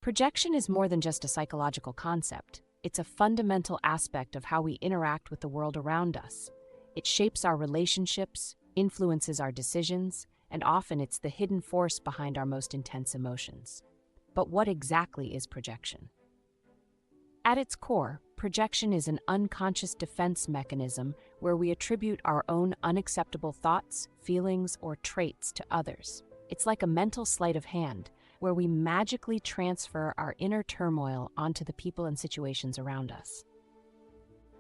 Projection is more than just a psychological concept. It's a fundamental aspect of how we interact with the world around us. It shapes our relationships, influences our decisions, and often it's the hidden force behind our most intense emotions. But what exactly is projection? At its core, projection is an unconscious defense mechanism where we attribute our own unacceptable thoughts, feelings, or traits to others. It's like a mental sleight of hand, where we magically transfer our inner turmoil onto the people and situations around us.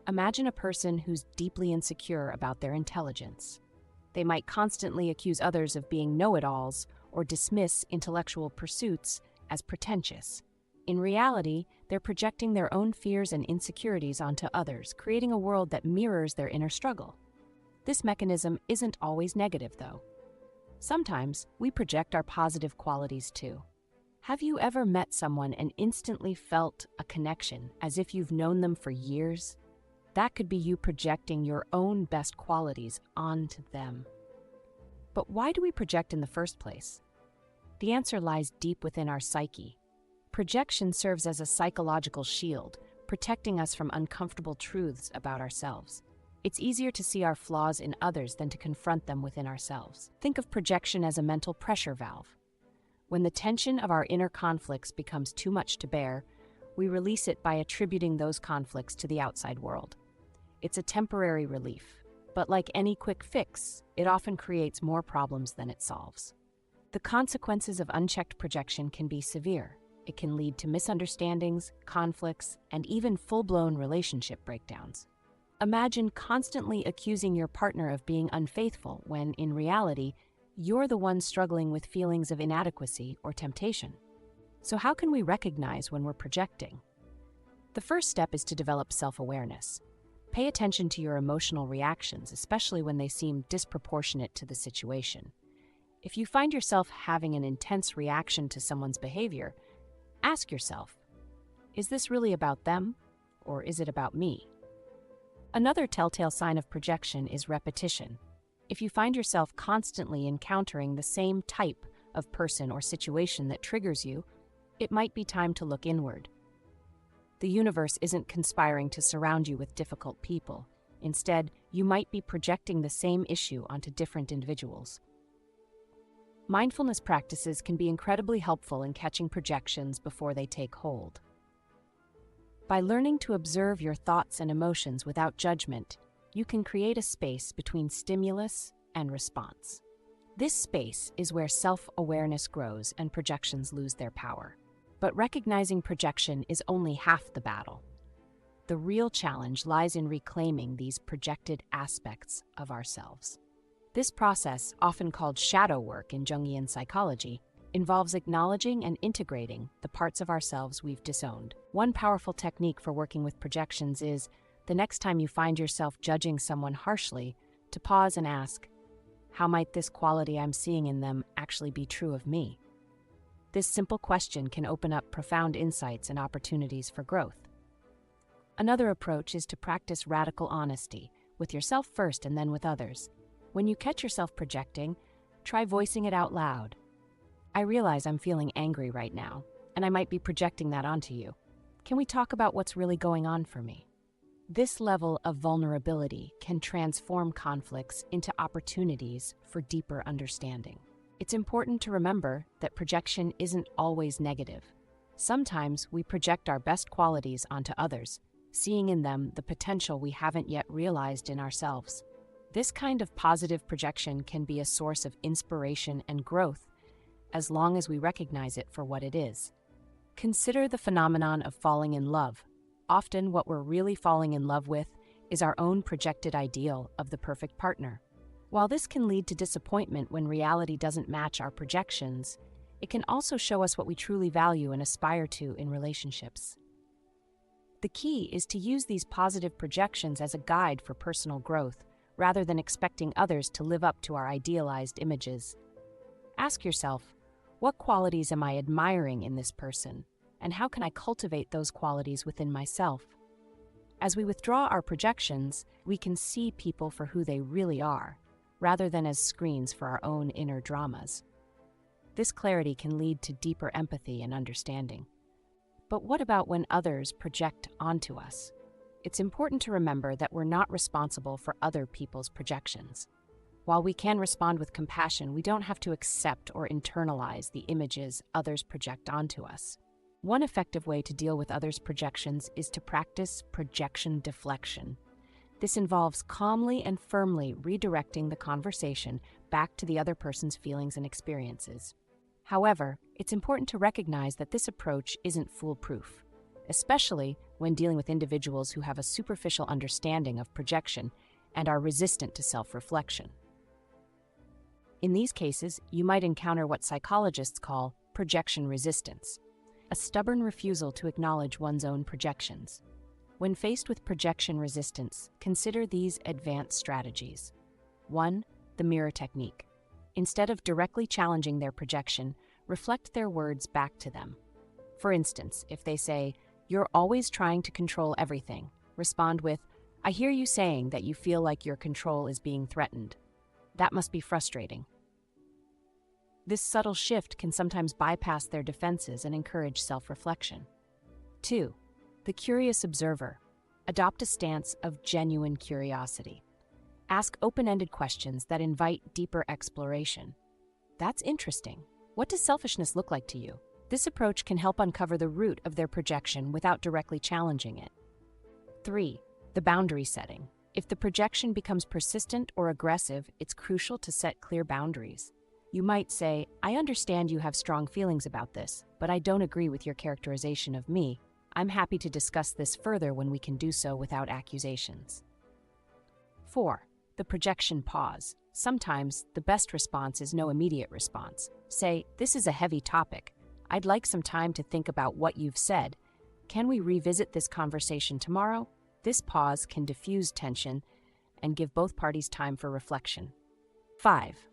Imagine a person who's deeply insecure about their intelligence. They might constantly accuse others of being know-it-alls or dismiss intellectual pursuits as pretentious. In reality, they're projecting their own fears and insecurities onto others, creating a world that mirrors their inner struggle. This mechanism isn't always negative, though. Sometimes we project our positive qualities too. Have you ever met someone and instantly felt a connection, as if you've known them for years? That could be you projecting your own best qualities onto them. But why do we project in the first place? The answer lies deep within our psyche. Projection serves as a psychological shield, protecting us from uncomfortable truths about ourselves. It's easier to see our flaws in others than to confront them within ourselves. Think of projection as a mental pressure valve. When the tension of our inner conflicts becomes too much to bear, we release it by attributing those conflicts to the outside world. It's a temporary relief, but like any quick fix, it often creates more problems than it solves. The consequences of unchecked projection can be severe. It can lead to misunderstandings, conflicts, and even full-blown relationship breakdowns. Imagine constantly accusing your partner of being unfaithful when, in reality, you're the one struggling with feelings of inadequacy or temptation. So how can we recognize when we're projecting? The first step is to develop self-awareness. Pay attention to your emotional reactions, especially when they seem disproportionate to the situation. If you find yourself having an intense reaction to someone's behavior, ask yourself, is this really about them, or is it about me? Another telltale sign of projection is repetition. If you find yourself constantly encountering the same type of person or situation that triggers you, it might be time to look inward. The universe isn't conspiring to surround you with difficult people. Instead, you might be projecting the same issue onto different individuals. Mindfulness practices can be incredibly helpful in catching projections before they take hold. By learning to observe your thoughts and emotions without judgment, you can create a space between stimulus and response. This space is where self-awareness grows and projections lose their power. But recognizing projection is only half the battle. The real challenge lies in reclaiming these projected aspects of ourselves. This process, often called shadow work in Jungian psychology, involves acknowledging and integrating the parts of ourselves we've disowned. One powerful technique for working with projections is, the next time you find yourself judging someone harshly, to pause and ask, how might this quality I'm seeing in them actually be true of me? This simple question can open up profound insights and opportunities for growth. Another approach is to practice radical honesty, with yourself first and then with others. When you catch yourself projecting, try voicing it out loud. I realize I'm feeling angry right now, and I might be projecting that onto you. Can we talk about what's really going on for me? This level of vulnerability can transform conflicts into opportunities for deeper understanding. It's important to remember that projection isn't always negative. Sometimes we project our best qualities onto others, seeing in them the potential we haven't yet realized in ourselves. This kind of positive projection can be a source of inspiration and growth, as long as we recognize it for what it is. Consider the phenomenon of falling in love. Often what we're really falling in love with is our own projected ideal of the perfect partner. While this can lead to disappointment when reality doesn't match our projections, it can also show us what we truly value and aspire to in relationships. The key is to use these positive projections as a guide for personal growth, rather than expecting others to live up to our idealized images. Ask yourself, what qualities am I admiring in this person, and how can I cultivate those qualities within myself? As we withdraw our projections, we can see people for who they really are, rather than as screens for our own inner dramas. This clarity can lead to deeper empathy and understanding. But what about when others project onto us? It's important to remember that we're not responsible for other people's projections. While we can respond with compassion, we don't have to accept or internalize the images others project onto us. One effective way to deal with others' projections is to practice projection deflection. This involves calmly and firmly redirecting the conversation back to the other person's feelings and experiences. However, it's important to recognize that this approach isn't foolproof, especially when dealing with individuals who have a superficial understanding of projection and are resistant to self-reflection. In these cases, you might encounter what psychologists call projection resistance, a stubborn refusal to acknowledge one's own projections. When faced with projection resistance, consider these advanced strategies. 1. The mirror technique. Instead of directly challenging their projection, reflect their words back to them. For instance, if they say, "You're always trying to control everything," respond with, "I hear you saying that you feel like your control is being threatened. That must be frustrating." This subtle shift can sometimes bypass their defenses and encourage self-reflection. 2. The curious observer. Adopt a stance of genuine curiosity. Ask open-ended questions that invite deeper exploration. "That's interesting. What does selfishness look like to you?" This approach can help uncover the root of their projection without directly challenging it. 3. The boundary setting. If the projection becomes persistent or aggressive, it's crucial to set clear boundaries. You might say, "I understand you have strong feelings about this, but I don't agree with your characterization of me. I'm happy to discuss this further when we can do so without accusations." 4. The projection pause. Sometimes the best response is no immediate response. Say, "This is a heavy topic. I'd like some time to think about what you've said. Can we revisit this conversation tomorrow?" This pause can diffuse tension and give both parties time for reflection. 5.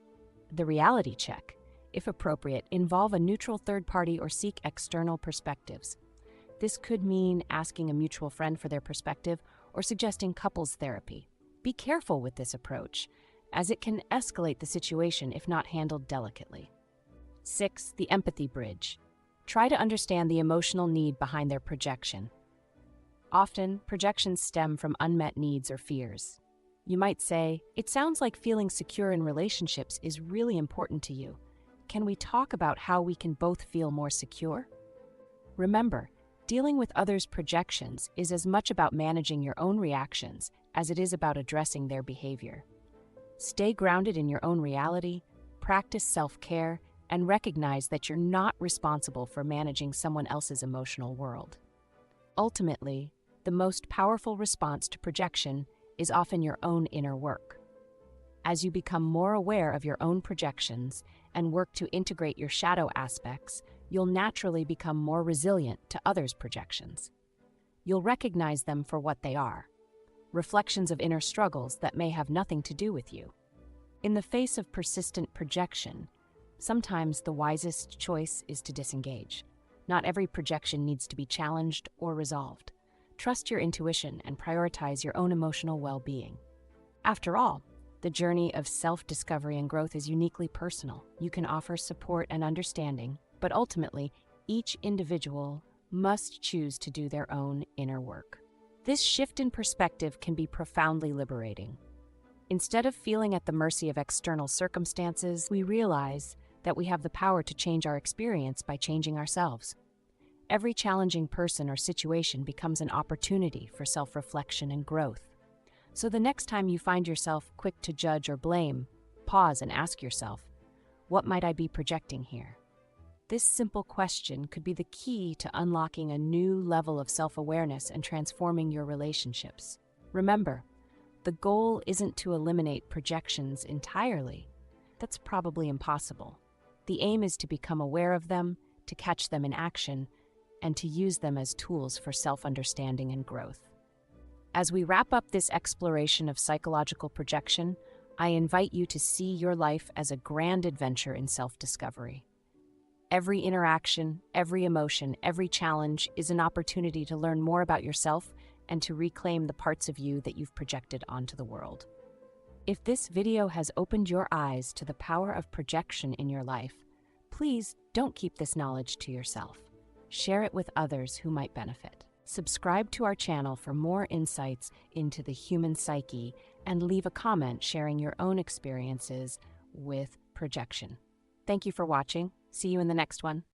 The reality check. If appropriate, involve a neutral third party or seek external perspectives. This could mean asking a mutual friend for their perspective or suggesting couples therapy. Be careful with this approach, as it can escalate the situation if not handled delicately. 6. The empathy bridge. Try to understand the emotional need behind their projection. Often, projections stem from unmet needs or fears. You might say, "It sounds like feeling secure in relationships is really important to you. Can we talk about how we can both feel more secure?" Remember, dealing with others' projections is as much about managing your own reactions as it is about addressing their behavior. Stay grounded in your own reality, practice self-care, and recognize that you're not responsible for managing someone else's emotional world. Ultimately, the most powerful response to projection is often your own inner work. As you become more aware of your own projections and work to integrate your shadow aspects, you'll naturally become more resilient to others' projections. You'll recognize them for what they are, reflections of inner struggles that may have nothing to do with you. In the face of persistent projection, sometimes the wisest choice is to disengage. Not every projection needs to be challenged or resolved. Trust your intuition and prioritize your own emotional well-being. After all, the journey of self-discovery and growth is uniquely personal. You can offer support and understanding, but ultimately, each individual must choose to do their own inner work. This shift in perspective can be profoundly liberating. Instead of feeling at the mercy of external circumstances, we realize that we have the power to change our experience by changing ourselves. Every challenging person or situation becomes an opportunity for self-reflection and growth. So the next time you find yourself quick to judge or blame, pause and ask yourself, what might I be projecting here? This simple question could be the key to unlocking a new level of self-awareness and transforming your relationships. Remember, the goal isn't to eliminate projections entirely. That's probably impossible. The aim is to become aware of them, to catch them in action, and to use them as tools for self-understanding and growth. As we wrap up this exploration of psychological projection, I invite you to see your life as a grand adventure in self-discovery. Every interaction, every emotion, every challenge is an opportunity to learn more about yourself and to reclaim the parts of you that you've projected onto the world. If this video has opened your eyes to the power of projection in your life, please don't keep this knowledge to yourself. share it with others who might benefit. Subscribe to our channel for more insights into the human psyche and leave a comment sharing your own experiences with projection. Thank you for watching. See you in the next one.